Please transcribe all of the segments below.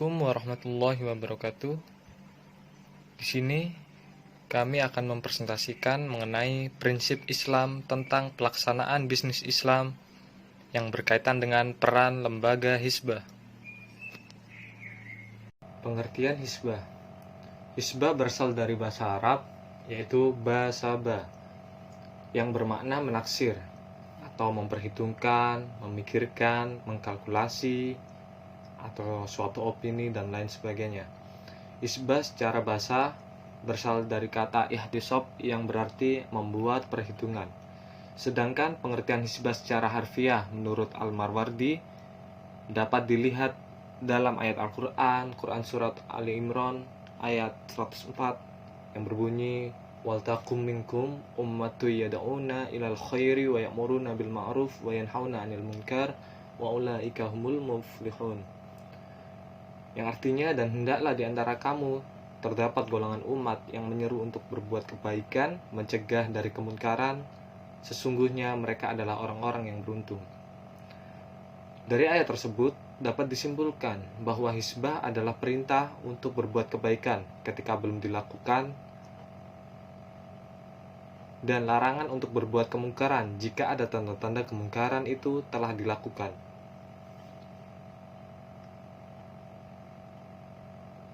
Assalamualaikum warahmatullahi wabarakatuh. Di sini kami akan mempresentasikan mengenai prinsip Islam tentang pelaksanaan bisnis Islam yang berkaitan dengan peran lembaga Hizbah. Pengertian Hizbah. Hizbah berasal dari bahasa Arab, yaitu basaba, yang bermakna menaksir atau memperhitungkan, memikirkan, mengkalkulasi, atau suatu opini dan lain sebagainya. Hizbah secara bahasa berasal dari kata ihtisab yang berarti membuat perhitungan. Sedangkan pengertian hizbah secara harfiah menurut Al-Marwardi dapat dilihat dalam ayat Al-Quran, Quran Surat Ali Imran ayat 104 yang berbunyi waltakum minkum ummatu yad'una ilal khairi wa ya'muruna bil ma'ruf wa yanhauna 'anil munkar wa ulaika humul muflihun. Yang artinya, dan hendaklah di antara kamu terdapat golongan umat yang menyeru untuk berbuat kebaikan, mencegah dari kemungkaran. Sesungguhnya mereka adalah orang-orang yang beruntung. Dari ayat tersebut dapat disimpulkan bahwa hizbah adalah perintah untuk berbuat kebaikan ketika belum dilakukan, dan larangan untuk berbuat kemungkaran jika ada tanda-tanda kemungkaran itu telah dilakukan.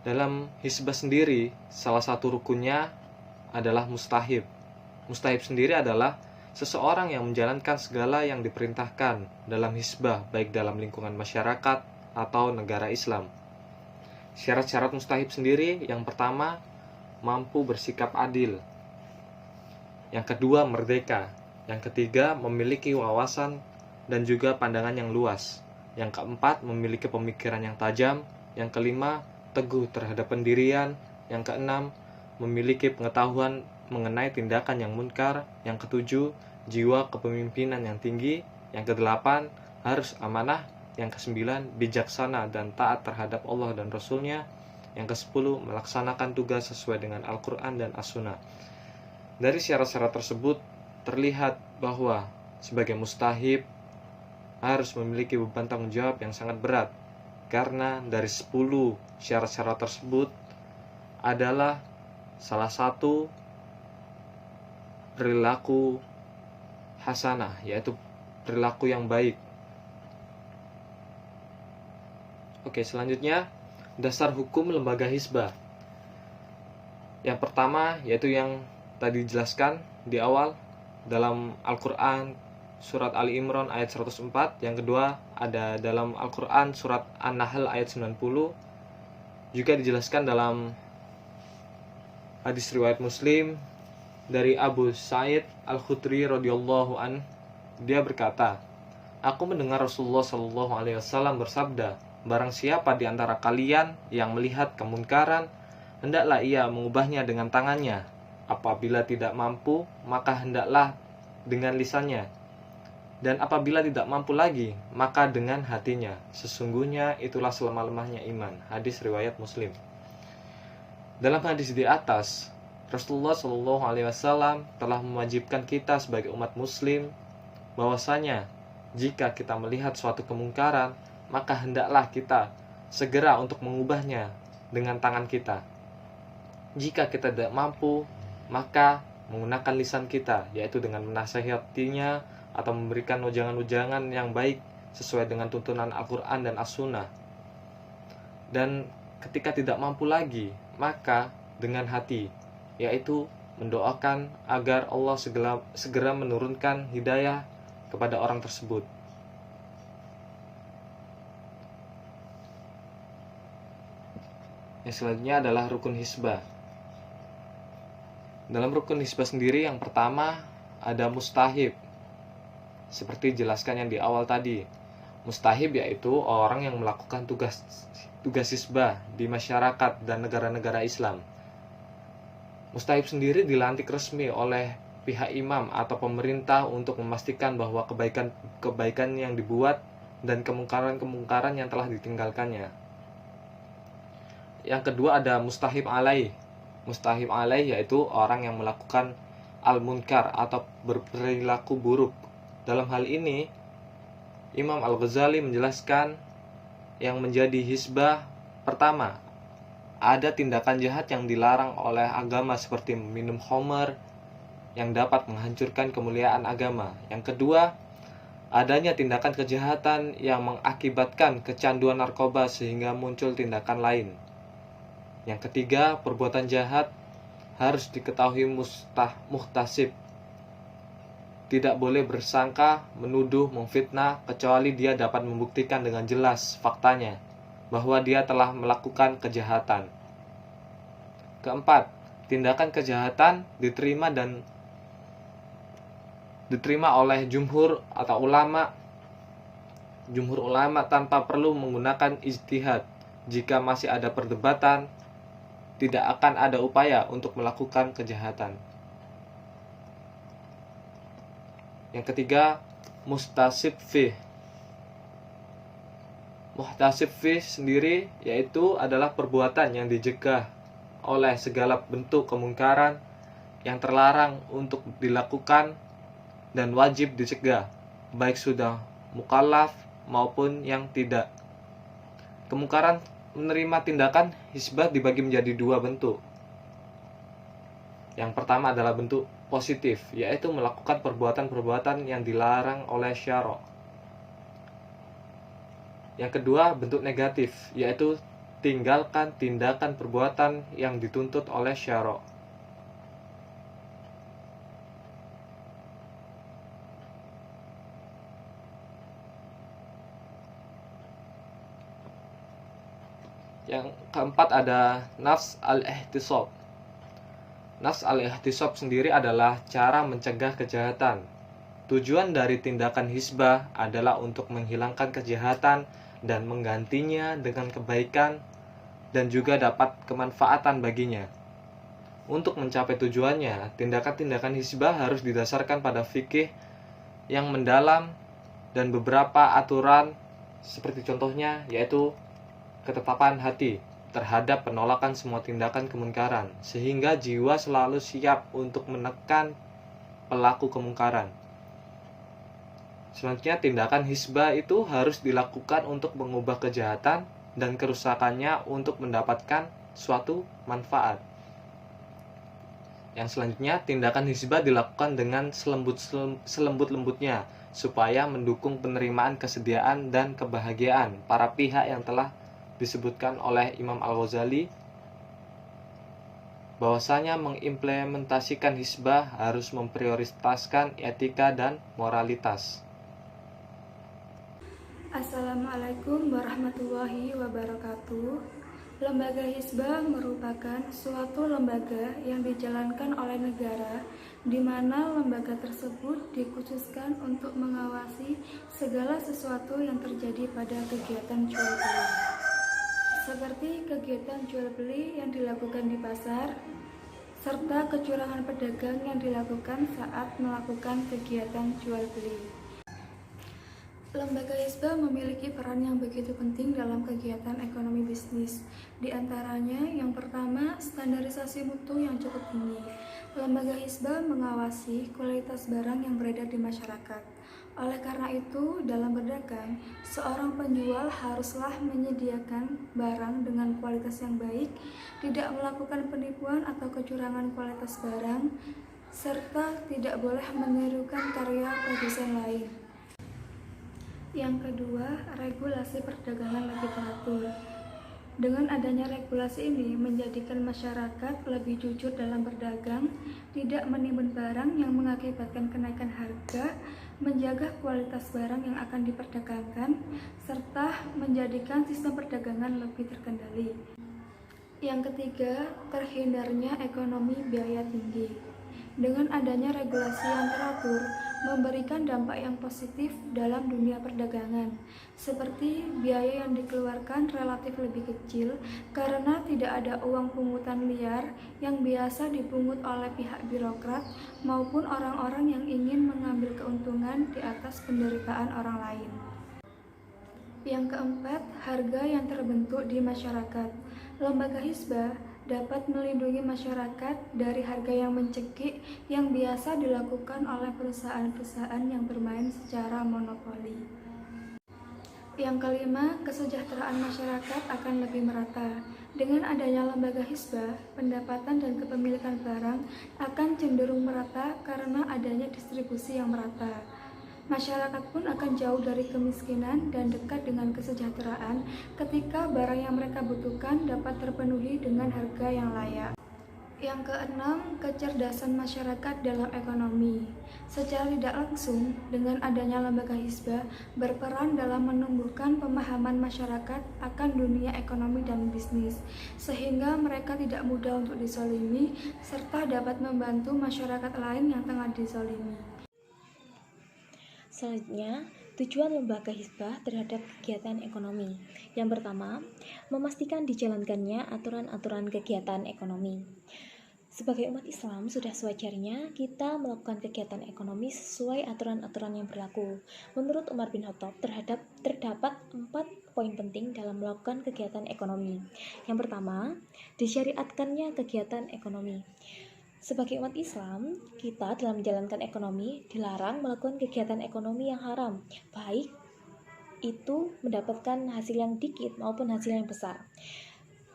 Dalam hizbah sendiri, salah satu rukunnya adalah mustahib. Mustahib sendiri adalah seseorang yang menjalankan segala yang diperintahkan dalam hizbah, baik dalam lingkungan masyarakat atau negara Islam. Syarat-syarat mustahib sendiri, yang pertama, mampu bersikap adil. Yang kedua, merdeka. Yang ketiga, memiliki wawasan dan juga pandangan yang luas. Yang keempat, memiliki pemikiran yang tajam. Yang kelima, teguh terhadap pendirian. Yang keenam, memiliki pengetahuan mengenai tindakan yang munkar. Yang ketujuh, jiwa kepemimpinan yang tinggi. Yang kedelapan, harus amanah. Yang kesembilan, bijaksana dan taat terhadap Allah dan Rasulnya. Yang kesepuluh, melaksanakan tugas sesuai dengan Al-Quran dan As-Sunnah. Dari syarat-syarat tersebut terlihat bahwa sebagai mustahib harus memiliki beban tanggung jawab yang sangat berat, karena dari 10 syarat-syarat tersebut adalah salah satu perilaku hasanah, yaitu perilaku yang baik. Oke, selanjutnya dasar hukum lembaga hizbah. Yang pertama yaitu yang tadi dijelaskan di awal dalam Al-Quran Surat Ali Imran ayat 104. Yang kedua ada dalam Al-Quran Surat An-Nahl ayat 90. Juga dijelaskan dalam hadis riwayat Muslim dari Abu Sa'id Al-Khudri radhiyallahu an. Dia berkata, aku mendengar Rasulullah sallallahu alaihi wasallam bersabda, barang siapa di antara kalian yang melihat kemunkaran, hendaklah ia mengubahnya dengan tangannya. Apabila tidak mampu, maka hendaklah dengan lisannya. Dan apabila tidak mampu lagi, maka dengan hatinya. Sesungguhnya itulah selemah-lemahnya iman. Hadis riwayat Muslim. Dalam hadis di atas, Rasulullah Shallallahu Alaihi Wasallam telah mewajibkan kita sebagai umat Muslim bahwasanya jika kita melihat suatu kemungkaran, maka hendaklah kita segera untuk mengubahnya dengan tangan kita. Jika kita tidak mampu, maka menggunakan lisan kita, yaitu dengan menasihatinya atau memberikan ujangan-ujangan yang baik sesuai dengan tuntunan Al-Quran dan As-Sunnah. Dan ketika tidak mampu lagi, maka dengan hati, yaitu mendoakan agar Allah segera menurunkan hidayah kepada orang tersebut. Yang selanjutnya adalah rukun hizbah. Dalam rukun hizbah sendiri, yang pertama ada mustahib. Seperti jelaskan yang di awal tadi, mustahib yaitu orang yang melakukan tugas hizbah di masyarakat dan negara-negara Islam. Mustahib sendiri dilantik resmi oleh pihak imam atau pemerintah untuk memastikan bahwa kebaikan yang dibuat dan kemungkaran-kemungkaran yang telah ditinggalkannya. Yang kedua ada mustahib alaih. Mustahib alaih yaitu orang yang melakukan al-munkar atau berperilaku buruk. Dalam hal ini, Imam Al-Ghazali menjelaskan yang menjadi hizbah Pertama, ada tindakan jahat yang dilarang oleh agama seperti minum khamr yang dapat menghancurkan kemuliaan agama. Yang kedua, adanya tindakan kejahatan yang mengakibatkan kecanduan narkoba sehingga muncul tindakan lain. Yang ketiga, perbuatan jahat harus diketahui muhtasib. Tidak boleh bersangka, menuduh, memfitnah kecuali dia dapat membuktikan dengan jelas faktanya bahwa dia telah melakukan kejahatan. Keempat, tindakan kejahatan diterima oleh jumhur ulama tanpa perlu menggunakan ijtihad. Jika masih ada perdebatan, tidak akan ada upaya untuk melakukan kejahatan. Yang ketiga, muhtasib fih. Muhtasib fih sendiri yaitu adalah perbuatan yang dijegah oleh segala bentuk kemungkaran yang terlarang untuk dilakukan dan wajib dicegah, baik sudah mukallaf maupun yang tidak. Kemungkaran menerima tindakan hisbah dibagi menjadi dua bentuk. Yang pertama adalah bentuk positif, yaitu melakukan perbuatan-perbuatan yang dilarang oleh syara'. Yang kedua, bentuk negatif, yaitu tinggalkan tindakan perbuatan yang dituntut oleh syara'. Yang keempat ada nafs al-ihtisab. Nafs al-ihtisab sendiri adalah cara mencegah kejahatan. Tujuan dari tindakan hisbah adalah untuk menghilangkan kejahatan dan menggantinya dengan kebaikan dan juga dapat kemanfaatan baginya. Untuk mencapai tujuannya, tindakan-tindakan hisbah harus didasarkan pada fikih yang mendalam dan beberapa aturan, seperti contohnya yaitu ketetapan hati terhadap penolakan semua tindakan kemungkaran, sehingga jiwa selalu siap untuk menekan pelaku kemungkaran. Selanjutnya, tindakan hisbah itu harus dilakukan untuk mengubah kejahatan dan kerusakannya untuk mendapatkan suatu manfaat. Yang selanjutnya, tindakan hisbah dilakukan dengan selembut-lembutnya supaya mendukung penerimaan kesediaan dan kebahagiaan para pihak yang telah disebutkan oleh Imam Al-Ghazali bahwasanya mengimplementasikan hisbah harus memprioritaskan etika dan moralitas. Assalamualaikum warahmatullahi wabarakatuh. Lembaga hisbah merupakan suatu lembaga yang dijalankan oleh negara, di mana lembaga tersebut dikhususkan untuk mengawasi segala sesuatu yang terjadi pada kegiatan jual beli, seperti kegiatan jual beli yang dilakukan di pasar, serta kecurangan pedagang yang dilakukan saat melakukan kegiatan jual beli. Lembaga hisbah memiliki peran yang begitu penting dalam kegiatan ekonomi bisnis. Di antaranya, yang pertama, standarisasi mutu yang cukup tinggi. Lembaga hisbah mengawasi kualitas barang yang beredar di masyarakat. Oleh karena itu, dalam berdagang, seorang penjual haruslah menyediakan barang dengan kualitas yang baik, tidak melakukan penipuan atau kecurangan kualitas barang, serta tidak boleh menirukan karya produsen lain. Yang kedua, regulasi perdagangan lebih teratur. Dengan adanya regulasi ini menjadikan masyarakat lebih jujur dalam berdagang, tidak menimbun barang yang mengakibatkan kenaikan harga, menjaga kualitas barang yang akan diperdagangkan, serta menjadikan sistem perdagangan lebih terkendali. Yang ketiga, terhindarnya ekonomi biaya tinggi. Dengan adanya regulasi yang teratur, memberikan dampak yang positif dalam dunia perdagangan, seperti biaya yang dikeluarkan relatif lebih kecil karena tidak ada uang pungutan liar yang biasa dipungut oleh pihak birokrat maupun orang-orang yang ingin mengambil keuntungan di atas penderitaan orang lain. Yang keempat, harga yang terbentuk di masyarakat. Lembaga hisbah dapat melindungi masyarakat dari harga yang mencekik yang biasa dilakukan oleh perusahaan-perusahaan yang bermain secara monopoli. Yang kelima, kesejahteraan masyarakat akan lebih merata. Dengan adanya lembaga Hizbah, pendapatan dan kepemilikan barang akan cenderung merata karena adanya distribusi yang merata. Masyarakat pun akan jauh dari kemiskinan dan dekat dengan kesejahteraan ketika barang yang mereka butuhkan dapat terpenuhi dengan harga yang layak. Yang keenam, kecerdasan masyarakat dalam ekonomi. Secara tidak langsung, dengan adanya lembaga Hizbah berperan dalam menumbuhkan pemahaman masyarakat akan dunia ekonomi dan bisnis, sehingga mereka tidak mudah untuk dizalimi, serta dapat membantu masyarakat lain yang tengah dizalimi. Selanjutnya, tujuan lembaga Hizbah terhadap kegiatan ekonomi. Yang pertama, memastikan dijalankannya aturan-aturan kegiatan ekonomi. Sebagai umat Islam, sudah sewajarnya kita melakukan kegiatan ekonomi sesuai aturan-aturan yang berlaku. Menurut Umar bin Khattab, terdapat 4 poin penting dalam melakukan kegiatan ekonomi. Yang pertama, disyariatkannya kegiatan ekonomi. Sebagai umat Islam, kita dalam menjalankan ekonomi dilarang melakukan kegiatan ekonomi yang haram, baik itu mendapatkan hasil yang dikit maupun hasil yang besar.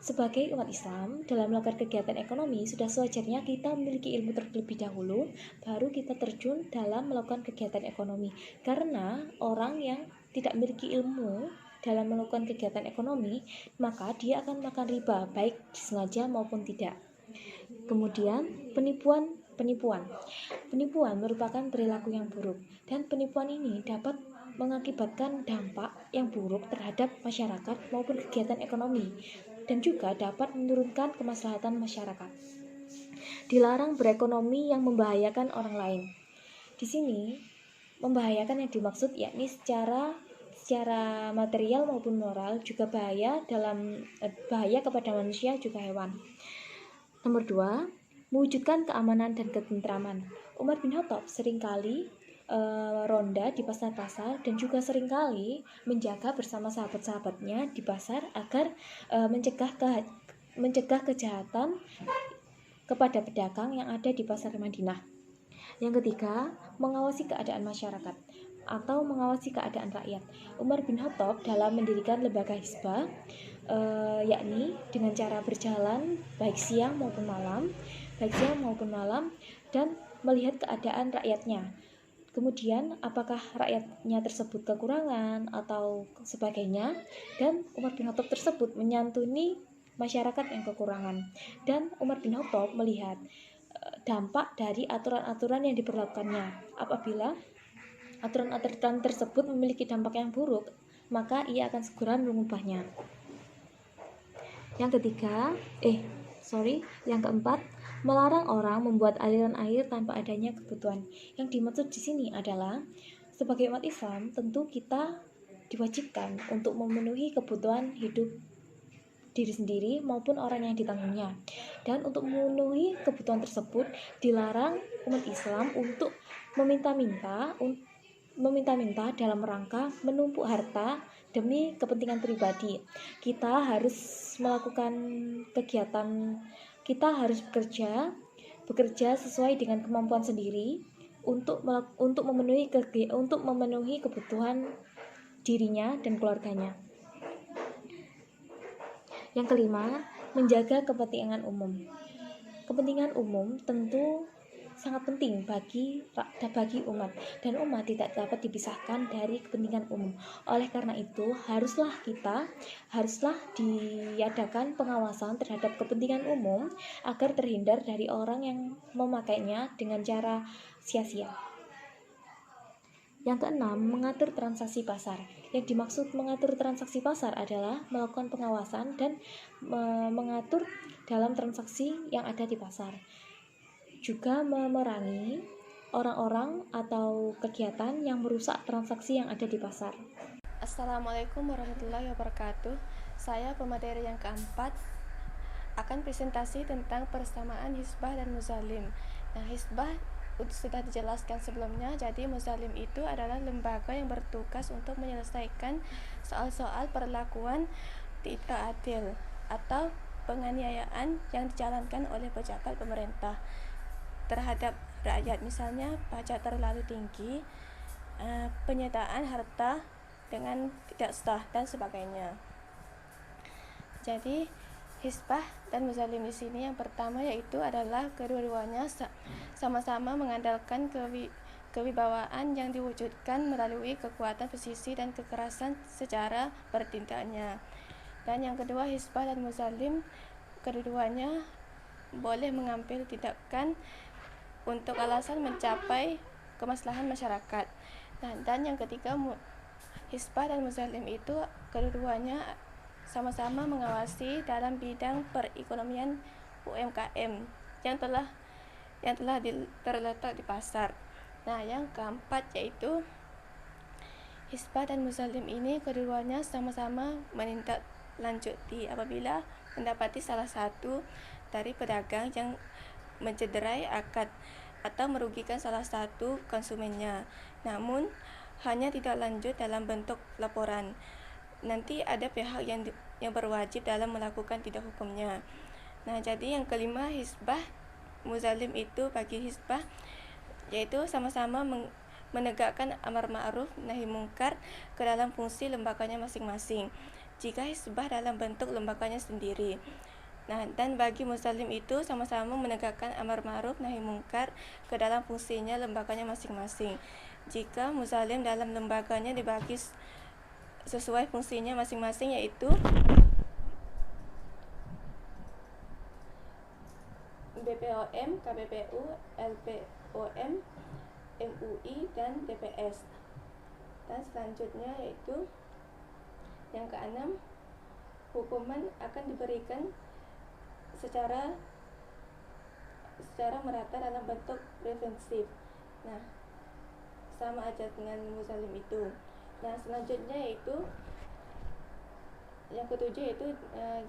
Sebagai umat Islam, dalam melakukan kegiatan ekonomi, sudah sewajarnya kita memiliki ilmu terlebih dahulu, baru kita terjun dalam melakukan kegiatan ekonomi. Karena orang yang tidak memiliki ilmu dalam melakukan kegiatan ekonomi, maka dia akan makan riba, baik disengaja maupun tidak. Kemudian, penipuan merupakan perilaku yang buruk, dan penipuan ini dapat mengakibatkan dampak yang buruk terhadap masyarakat maupun kegiatan ekonomi, dan juga dapat menurunkan kemaslahatan masyarakat. Dilarang berekonomi yang membahayakan orang lain. Di sini, membahayakan yang dimaksud yakni secara material maupun moral, juga bahaya kepada manusia juga hewan. Nomor 2, mewujudkan keamanan dan ketentraman. Umar bin Khattab seringkali ronda di pasar-pasar dan juga seringkali menjaga bersama sahabat-sahabatnya di pasar agar mencegah kejahatan kepada pedagang yang ada di pasar Madinah. Yang ketiga, mengawasi keadaan masyarakat atau mengawasi keadaan rakyat. Umar bin Khattab dalam mendirikan lembaga Hizbah yakni dengan cara berjalan baik siang maupun malam dan melihat keadaan rakyatnya. Kemudian apakah rakyatnya tersebut kekurangan atau sebagainya, dan Umar bin Khattab tersebut menyantuni masyarakat yang kekurangan, dan Umar bin Khattab melihat dampak dari aturan-aturan yang diberlakukannya. Apabila aturan-aturan tersebut memiliki dampak yang buruk, maka ia akan segera mengubahnya. Yang keempat, melarang orang membuat aliran air tanpa adanya kebutuhan. Yang dimaksud di sini adalah sebagai umat Islam tentu kita diwajibkan untuk memenuhi kebutuhan hidup diri sendiri maupun orang yang ditanggungnya. Dan untuk memenuhi kebutuhan tersebut dilarang umat Islam untuk meminta-minta dalam rangka menumpuk harta demi kepentingan pribadi. Kita harus melakukan kegiatan, kita harus bekerja sesuai dengan kemampuan sendiri untuk memenuhi kebutuhan dirinya dan keluarganya. Yang kelima, menjaga kepentingan umum. Kepentingan umum tentu sangat penting bagi umat, dan umat tidak dapat dipisahkan dari kepentingan umum. Oleh karena itu, haruslah diadakan pengawasan terhadap kepentingan umum agar terhindar dari orang yang memakainya dengan cara sia-sia. Yang keenam, mengatur transaksi pasar. Yang dimaksud mengatur transaksi pasar adalah melakukan pengawasan dan mengatur dalam transaksi yang ada di pasar. Juga memerangi orang-orang atau kegiatan yang merusak transaksi yang ada di pasar. Assalamualaikum warahmatullahi wabarakatuh. Saya pemateri yang keempat akan presentasi tentang persamaan Hizbah dan Muzalim. Nah, Hizbah sudah dijelaskan sebelumnya. Jadi Muzalim itu adalah lembaga yang bertugas untuk menyelesaikan soal-soal perlakuan tidak adil atau penganiayaan yang dijalankan oleh pejabat pemerintah terhadap rakyat, misalnya pajak terlalu tinggi, penyitaan harta dengan tidak sah dan sebagainya. Jadi Hizbah dan Muzalim di sini yang pertama yaitu adalah kedua-duanya sama-sama mengandalkan kewibawaan yang diwujudkan melalui kekuatan presisi dan kekerasan secara bertindaknya. Dan yang kedua, Hizbah dan Muzalim kedua-duanya boleh mengambil tindakan untuk alasan mencapai kemaslahan masyarakat. Dan yang ketiga, Hizbah dan Muzalim itu kedua-duanya sama-sama mengawasi dalam bidang perekonomian UMKM yang telah terletak di pasar. Nah, yang keempat yaitu Hizbah dan Muzalim ini keduanya sama-sama menindaklanjuti apabila mendapati salah satu dari pedagang yang mencederai akad atau merugikan salah satu konsumennya, namun hanya tidak lanjut dalam bentuk laporan. Nanti ada pihak yang berwajib dalam melakukan tindak hukumnya. Nah, jadi yang kelima, Hizbah Muzalim itu bagi Hizbah yaitu sama-sama menegakkan amar ma'ruf nahi mungkar ke dalam fungsi lembaganya masing-masing jika Hizbah dalam bentuk lembaganya sendiri. Nah, dan bagi Muzalim itu sama-sama menegakkan amar ma'ruf nahi mungkar ke dalam fungsinya lembaganya masing-masing jika Muzalim dalam lembaganya dibagi sesuai fungsinya masing-masing, yaitu BPOM, KBPU, LPOM, MUI, dan DPS. Dan selanjutnya yaitu yang keenam, hukuman akan diberikan secara merata dalam bentuk preventif. Nah, sama aja dengan Muzalim itu. Nah, selanjutnya yaitu yang ketujuh yaitu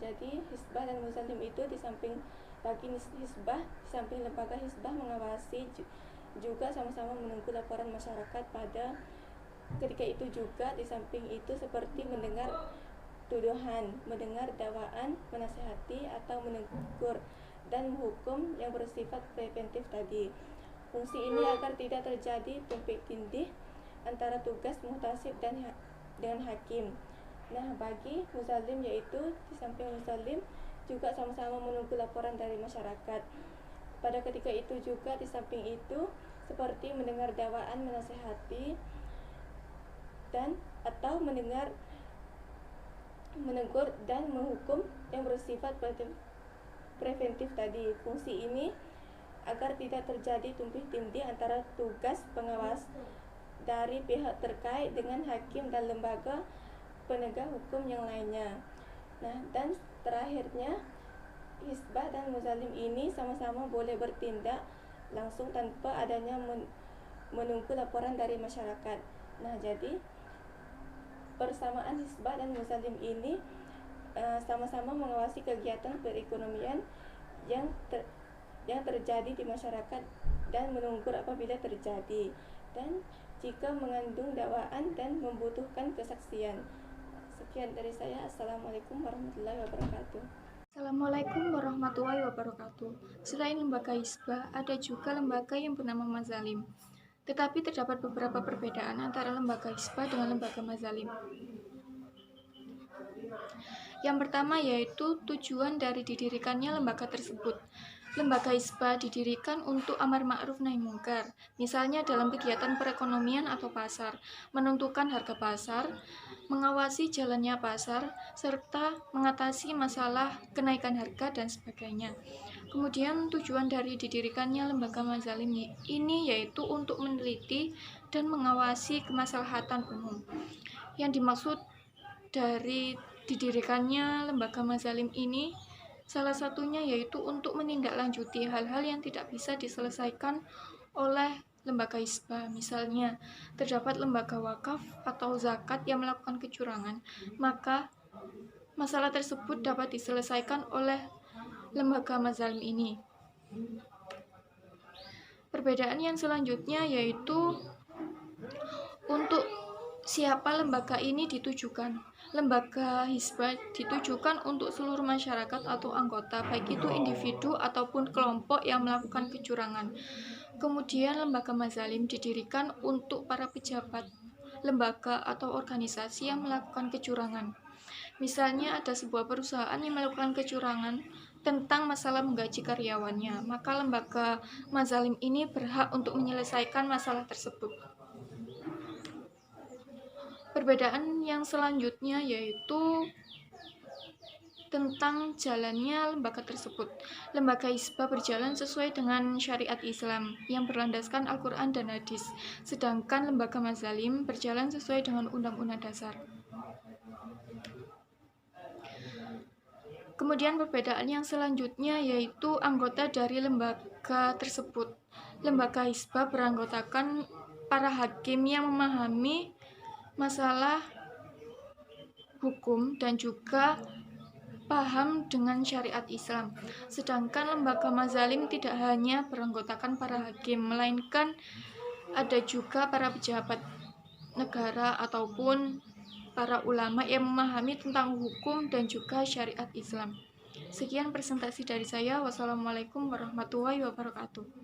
jadi Hizbah dan Muzalim itu di samping bagi Hizbah, di samping lembaga Hizbah mengawasi juga sama-sama menunggu laporan masyarakat pada ketika itu juga. Di samping itu seperti mendengar tuduhan, mendengar dakwaan, menasihati atau menegur dan menghukum yang bersifat preventif tadi. Fungsi ini agar tidak terjadi tumpang tindih antara tugas muhtasib dengan hakim. Nah, bagi Muzalim yaitu di samping Muzalim juga sama-sama menunggu laporan dari masyarakat. Pada ketika itu juga di samping itu seperti mendengar dakwaan, menasihati dan atau menegur dan menghukum yang bersifat preventif tadi. Fungsi ini agar tidak terjadi tumpang tindih antara tugas pengawas dari pihak terkait dengan hakim dan lembaga penegak hukum yang lainnya. Nah, dan terakhirnya Hizbah dan Muzalim ini sama-sama boleh bertindak langsung tanpa adanya menunggu laporan dari masyarakat. Nah, jadi persamaan Hizbah dan Muzalim ini sama-sama mengawasi kegiatan perekonomian yang terjadi di masyarakat dan menunggu apabila terjadi, dan jika mengandung dakwaan dan membutuhkan kesaksian. Sekian dari saya. Assalamualaikum warahmatullahi wabarakatuh. Assalamualaikum warahmatullahi wabarakatuh. Selain lembaga Hizbah, ada juga lembaga yang bernama Mazalim. Tetapi terdapat beberapa perbedaan antara lembaga Hizbah dengan lembaga Mazalim. Yang pertama yaitu tujuan dari didirikannya lembaga tersebut. Lembaga Hizbah didirikan untuk amar ma'ruf nahi mungkar, misalnya dalam kegiatan perekonomian atau pasar, menentukan harga pasar, mengawasi jalannya pasar, serta mengatasi masalah kenaikan harga dan sebagainya. Kemudian tujuan dari didirikannya lembaga Mazalim ini yaitu untuk meneliti dan mengawasi kemaslahatan umum. Yang dimaksud dari didirikannya lembaga Mazalim ini salah satunya yaitu untuk menindaklanjuti hal-hal yang tidak bisa diselesaikan oleh lembaga Hizbah. Misalnya, terdapat lembaga wakaf atau zakat yang melakukan kecurangan, maka masalah tersebut dapat diselesaikan oleh lembaga Mazalim ini. Perbedaan yang selanjutnya yaitu untuk siapa lembaga ini ditujukan. Lembaga Hizbah ditujukan untuk seluruh masyarakat atau anggota, baik itu individu ataupun kelompok yang melakukan kecurangan. Kemudian lembaga Mazalim didirikan untuk para pejabat. lembaga, atau organisasi yang melakukan kecurangan. Misalnya ada sebuah perusahaan yang melakukan kecurangan tentang masalah menggaji karyawannya, maka lembaga mazalim ini berhak untuk menyelesaikan masalah tersebut. Perbedaan yang selanjutnya yaitu tentang jalannya lembaga tersebut. Lembaga hizbah berjalan sesuai dengan syariat Islam yang berlandaskan Al-Quran dan Hadis, sedangkan lembaga mazalim berjalan sesuai dengan Undang-Undang Dasar. Kemudian perbedaan yang selanjutnya yaitu anggota dari lembaga tersebut. Lembaga hizbah beranggotakan para hakim yang memahami masalah hukum dan juga paham dengan syariat Islam. Sedangkan lembaga mazalim tidak hanya beranggotakan para hakim, melainkan ada juga para pejabat negara ataupun para ulama yang memahami tentang hukum dan juga syariat Islam. Sekian presentasi dari saya. Wassalamualaikum warahmatullahi wabarakatuh.